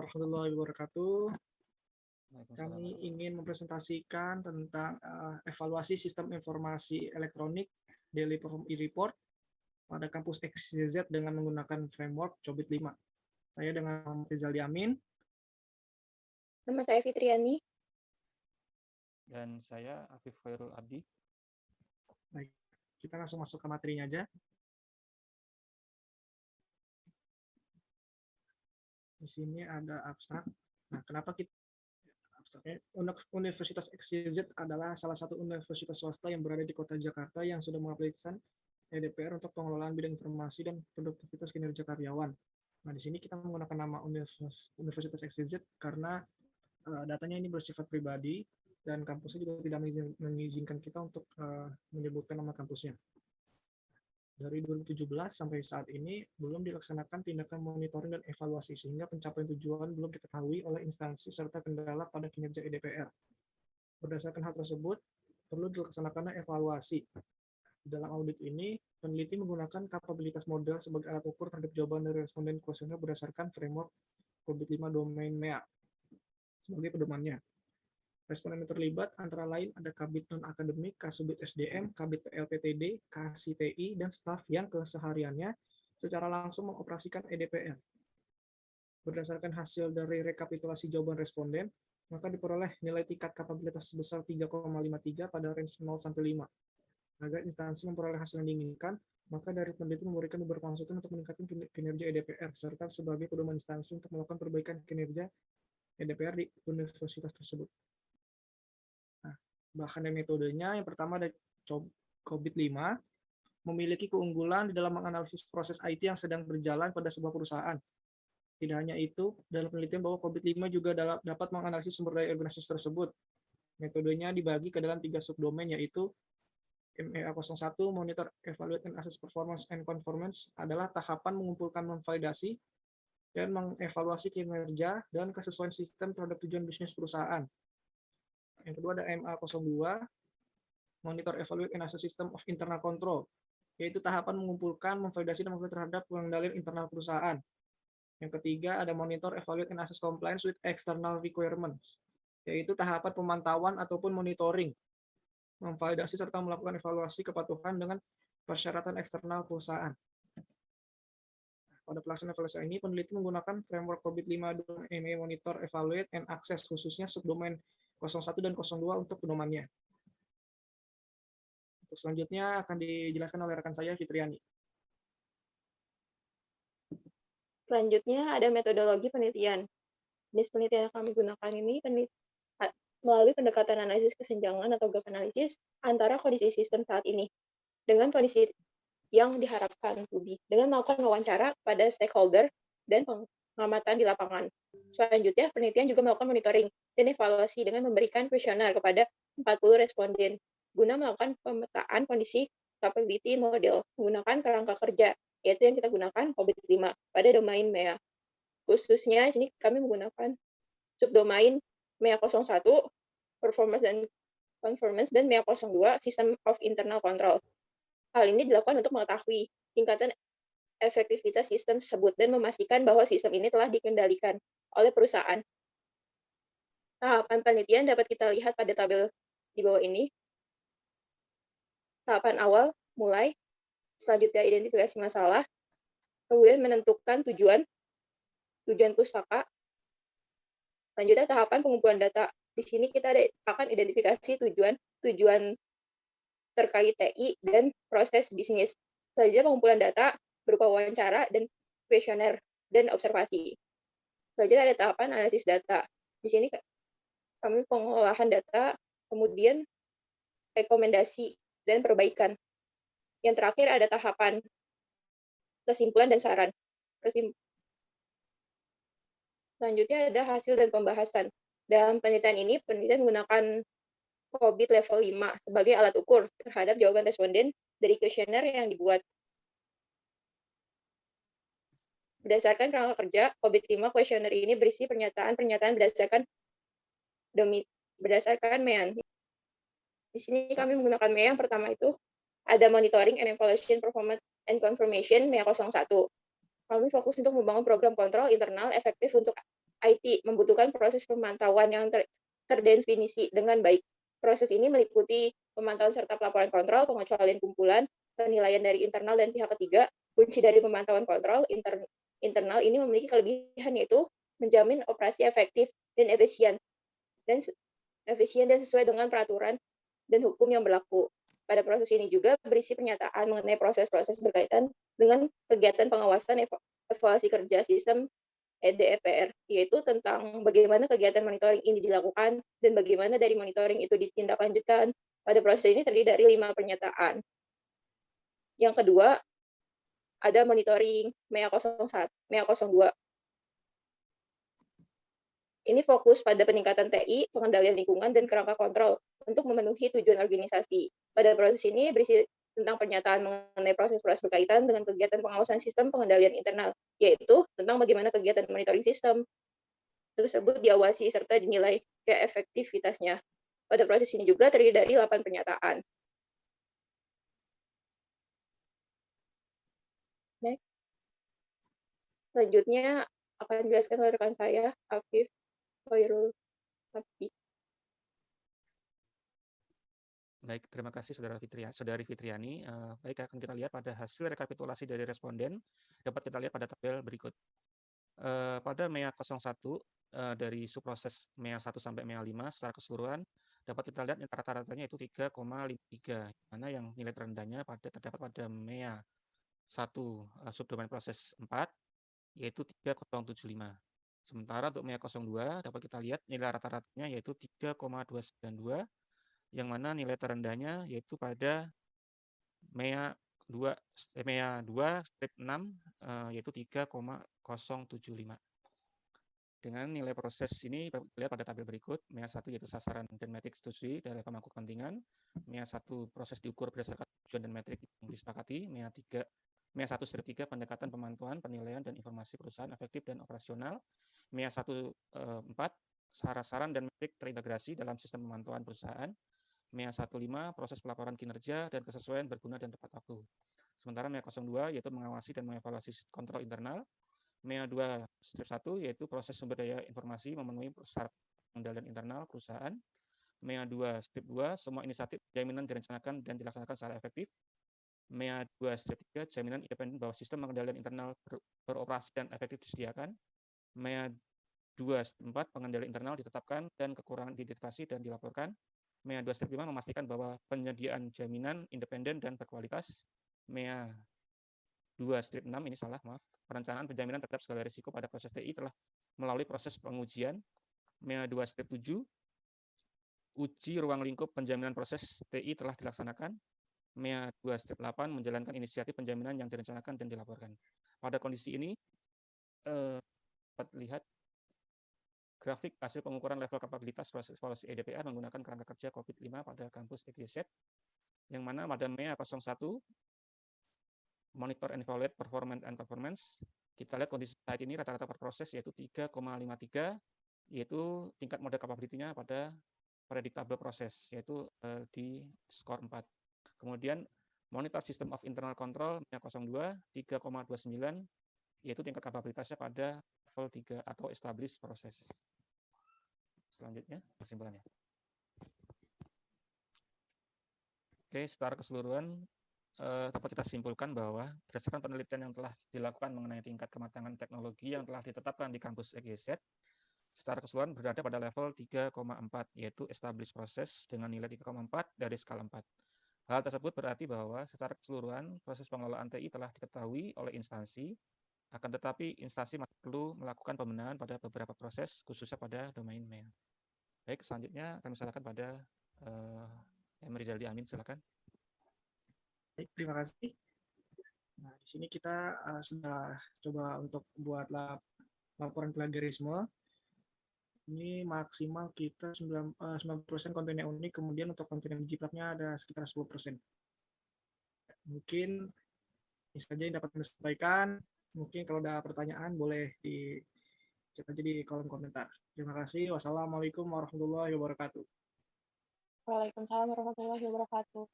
warahmatullahi wabarakatuh. Kami ingin mempresentasikan tentang evaluasi sistem informasi elektronik Daily Report pada kampus XYZ dengan menggunakan framework COBIT 5. Saya dengan Muhammad Rizal Yamin. Nama saya Fitriani. Dan saya Afif Khairul Abdi. Baik, kita langsung masuk ke materinya aja. Di sini ada abstrak. Nah, kenapa kita abstraknya? Universitas XYZ adalah salah satu universitas swasta yang berada di kota Jakarta yang sudah mengaplikasikan EDPR untuk pengelolaan bidang informasi dan produktivitas kinerja karyawan. Nah, di sini kita menggunakan nama Universitas XYZ karena datanya ini bersifat pribadi dan kampusnya juga tidak mengizinkan kita untuk menyebutkan nama kampusnya. Dari 2017 sampai saat ini belum dilaksanakan tindakan monitoring dan evaluasi sehingga pencapaian tujuan belum diketahui oleh instansi serta kendala pada kinerja EDPR. Berdasarkan hal tersebut, perlu dilaksanakan evaluasi. Di dalam audit ini, peneliti menggunakan kapabilitas model sebagai alat ukur terhadap jawaban dari responden kuesioner berdasarkan framework COBIT 5 domain MEA sebagai pedomannya. Responden yang terlibat antara lain ada Kabit non-akademik, Kasubit SDM, Kabit PLPTD, KSITI, dan staf yang kesehariannya secara langsung mengoperasikan EDPR. Berdasarkan hasil dari rekapitulasi jawaban responden, maka diperoleh nilai tingkat kapabilitas sebesar 3,53 pada range 0 sampai 5. Agar instansi memperoleh hasil yang diinginkan, maka dari peneliti memberikan beberapa masukan untuk meningkatkan kinerja EDPR, serta sebagai pedoman instansi untuk melakukan perbaikan kinerja EDPR di universitas tersebut. Bahan dan metodenya, yang pertama ada COBIT 5, memiliki keunggulan di dalam menganalisis proses IT yang sedang berjalan pada sebuah perusahaan. Tidak hanya itu, dalam penelitian bahwa COBIT 5 juga dapat menganalisis sumber daya organisasi tersebut. Metodenya dibagi ke dalam 3 subdomain, yaitu MEA01, Monitor, Evaluate, and Assess Performance and Conformance, adalah tahapan mengumpulkan, memvalidasi, dan mengevaluasi kinerja dan kesesuaian sistem terhadap tujuan bisnis perusahaan. Yang kedua ada MA02, Monitor, Evaluate, and Assess System of Internal Control, yaitu tahapan mengumpulkan, memvalidasi, dan mengontrol terhadap pengendalian internal perusahaan. Yang ketiga ada Monitor, Evaluate, and Assess Compliance with External Requirements, yaitu tahapan pemantauan ataupun monitoring, memvalidasi serta melakukan evaluasi kepatuhan dengan persyaratan eksternal perusahaan. Pada pelaksanaan evaluasi ini, peneliti menggunakan framework COBIT 5 ME Monitor, Evaluate, and Access, khususnya subdomain 01 dan 02 untuk pedomannya. Untuk selanjutnya akan dijelaskan oleh rekan saya, Fitriani. Selanjutnya ada metodologi penelitian. Jenis penelitian yang kami gunakan ini melalui pendekatan analisis kesenjangan atau gap analysis antara kondisi sistem saat ini dengan kondisi yang diharapkan studi, dengan melakukan wawancara pada stakeholder dan pengamatan di lapangan. Selanjutnya, penelitian juga melakukan monitoring dan evaluasi dengan memberikan kuesioner kepada 40 responden guna melakukan pemetaan kondisi capability model menggunakan kerangka kerja, yaitu yang kita gunakan COBIT 5 pada domain MEA. Khususnya di sini kami menggunakan subdomain MEA 01, Performance dan Conformance, dan MEA 02, System of Internal Control. Hal ini dilakukan untuk mengetahui tingkatan efektivitas sistem tersebut dan memastikan bahwa sistem ini telah dikendalikan oleh perusahaan. Tahapan penelitian dapat kita lihat pada tabel di bawah ini. Tahapan awal mulai, selanjutnya identifikasi masalah, kemudian menentukan tujuan pustaka, selanjutnya tahapan pengumpulan data. Di sini kita akan identifikasi tujuan terkait TI dan proses bisnis. Selanjutnya pengumpulan data berupa wawancara dan kuesioner dan observasi. Selanjutnya ada tahapan analisis data. Di sini kami pengolahan data, kemudian rekomendasi dan perbaikan. Yang terakhir ada tahapan kesimpulan dan saran. Selanjutnya ada hasil dan pembahasan. Dalam penelitian ini, penelitian menggunakan COBIT level 5 sebagai alat ukur terhadap jawaban responden dari kuesioner yang dibuat. Berdasarkan kerangka kerja, COBIT 5 kuesioner ini berisi pernyataan-pernyataan berdasarkan MEAN. Di sini kami menggunakan MEA yang pertama itu ada Monitoring and Evaluation Performance and Confirmation MEA 01. Kami fokus untuk membangun program kontrol internal efektif untuk IT membutuhkan proses pemantauan yang terdefinisi dengan baik. Proses ini meliputi pemantauan serta pelaporan kontrol, pengecualian kumpulan, penilaian dari internal dan pihak ketiga. Kunci dari pemantauan kontrol internal ini memiliki kelebihan, yaitu menjamin operasi efektif dan efisien dan sesuai dengan peraturan dan hukum yang berlaku. Pada proses ini juga berisi pernyataan mengenai proses-proses berkaitan dengan kegiatan pengawasan evaluasi kerja sistem EDPR, yaitu tentang bagaimana kegiatan monitoring ini dilakukan dan bagaimana dari monitoring itu ditindaklanjutkan. Pada proses ini terdiri dari 5 pernyataan. Yang kedua, ada monitoring MEA 02. Ini fokus pada peningkatan TI, pengendalian lingkungan, dan kerangka kontrol untuk memenuhi tujuan organisasi. Pada proses ini berisi tentang pernyataan mengenai proses-proses berkaitan dengan kegiatan pengawasan sistem pengendalian internal, yaitu tentang bagaimana kegiatan monitoring sistem tersebut diawasi serta dinilai keefektivitasnya. Pada proses ini juga terdiri dari 8 pernyataan. Next. Selanjutnya akan dijelaskan oleh rekan saya, Afif Khairul Abdi. Baik, terima kasih Saudari Fitriani. Baik, akan kita lihat pada hasil rekapitulasi dari responden, dapat kita lihat pada tabel berikut. Pada MEA 01 dari subproses MEA 1 sampai MEA 5 secara keseluruhan, dapat kita lihat rata-ratanya itu 3,53, mana yang nilai terendahnya terdapat pada MEA 1 subdomain proses 4, yaitu 3,075. Sementara untuk MEA 02 dapat kita lihat nilai rata-ratanya yaitu 3,292, yang mana nilai terendahnya yaitu pada MEA 2/6 yaitu 3,075. Dengan nilai proses ini lihat pada tabel berikut. MEA 1 yaitu sasaran dan metrik disetujui dari pemangku kepentingan. MEA 1 proses diukur berdasarkan tujuan dan metrik yang disepakati. MEA 1/3 pendekatan pemantauan, penilaian dan informasi perusahaan efektif dan operasional. MEA 1/4 sasaran dan metrik terintegrasi dalam sistem pemantauan perusahaan. MEA 1/5 proses pelaporan kinerja dan kesesuaian berguna dan tepat waktu. Sementara MEA 02 yaitu mengawasi dan mengevaluasi kontrol internal. MEA 2/1 yaitu proses sumber daya informasi memenuhi syarat pengendalian internal perusahaan. MEA 2/2 semua inisiatif jaminan direncanakan dan dilaksanakan secara efektif. MEA 2/3 jaminan independen bahwa sistem pengendalian internal beroperasi dan efektif disediakan. MEA 2/4 pengendalian internal ditetapkan dan kekurangan diidentifikasi dan dilaporkan. MEA 2/5 memastikan bahwa penyediaan jaminan independen dan berkualitas. MEA 2/6 ini salah, maaf. Perencanaan penjaminan terhadap segala risiko pada proses TI telah melalui proses pengujian. MEA 2/7 uji ruang lingkup penjaminan proses TI telah dilaksanakan. MEA 2/8 menjalankan inisiatif penjaminan yang direncanakan dan dilaporkan. Pada kondisi ini dapat lihat grafik hasil pengukuran level kapabilitas proses evaluasi EDPR menggunakan kerangka kerja COVID-5 pada kampus EGZ, yang mana pada MEA 01 monitor and evaluate performance and conformance, kita lihat kondisi saat ini rata-rata per proses yaitu 3,53, yaitu tingkat model capability-nya pada predictable proses, yaitu di skor 4. Kemudian monitor system of internal control MEA 02 3,29, yaitu tingkat kapabilitasnya pada level 3 atau established proses. Selanjutnya kesimpulannya. Oke, secara keseluruhan dapat kita simpulkan bahwa berdasarkan penelitian yang telah dilakukan mengenai tingkat kematangan teknologi yang telah ditetapkan di kampus EGZ, secara keseluruhan berada pada level 3,4, yaitu established process dengan nilai 3,4 dari skala 4. Hal tersebut berarti bahwa secara keseluruhan proses pengelolaan TI telah diketahui oleh instansi, akan tetapi instansi masih perlu melakukan pembenahan pada beberapa proses, khususnya pada domain MEA. Baik, selanjutnya kami silakan pada M. Rizaldi Amin, silakan. Baik, terima kasih. Nah, di sini kita sudah coba untuk buat laporan plagiarisme. Ini maksimal kita 9% kontennya unik, kemudian untuk konten yang jiplaknya ada sekitar 10%. Mungkin ini saja yang dapat saya sampaikan. Mungkin kalau ada pertanyaan boleh chat aja di kolom komentar. Terima kasih. Wassalamualaikum warahmatullahi wabarakatuh. Waalaikumsalam warahmatullahi wabarakatuh.